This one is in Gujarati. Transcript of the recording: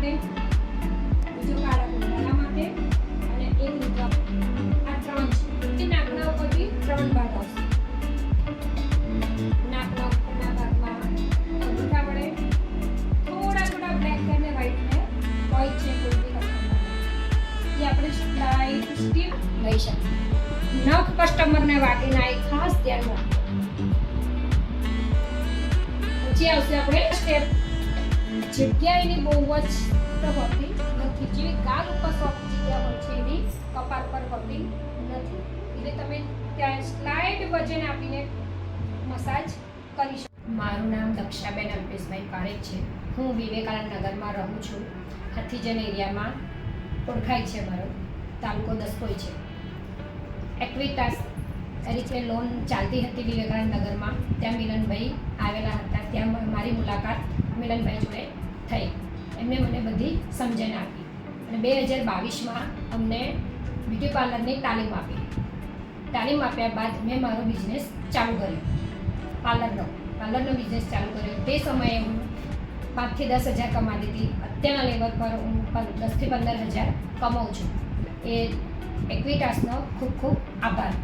માટે, બીજો કાળા કુંડાળા માટે અને એક રુદ્ર. આ 3 છે. નાકના ઉપરથી 3 ભાગ આવશે. નાકના ઉપરના ભાગમાં અંગૂઠા વડે થોડા બ્લેક અને વ્હાઈટ ને હોય છે કોઈ બી કસ્ટમર એ આપણે સ્લાઇટ સ્ટીપ લઈ શકીએ. નખ કસ્ટમરને વાગે ના એ ખાસ ધ્યાન રાખો. પછી આવશે આપણે સ્ટેપ. જગ્યા એની બહુ જ હોતી નથી. જેવી ગાલ ઉપર સોફ્ટ જગ્યા હોય છે એવી કપાળ પર હોતી નથી. એટલે તમે ત્યાં સ્લાઇડ વજન આપીને મસાજ કરી શકો. મારું નામ દક્ષાબેન અલ્પેશભાઈ પારેખ છે. હું વિવેકાનંદ નગરમાં રહું છું. હાથીજન એરિયામાં ઓળખાય છે. મારો તાલુકો દસકોઈ છે. એક્વિટાસ તરીકે લોન ચાલતી હતી વિવેકાનંદ નગરમાં. ત્યાં મિલનભાઈ આવેલા હતા. ત્યાં મારી મુલાકાત મિલનભાઈ જોડે થઈ. એમને મને બધી સમજણ આપી અને 2022માં અમને બ્યુટી પાર્લરની તાલીમ આપી. તાલીમ આપ્યા બાદ મેં મારો બિઝનેસ ચાલુ કર્યો. પાર્લરનો બિઝનેસ ચાલુ કર્યો. તે સમયે હું 5 થી 10 હજાર કમાતી હતી. અત્યારના લેવલ પર હું 10 થી 15 હજાર કમાઉં છું. એ એક્વિટાસનો ખૂબ ખૂબ આભાર.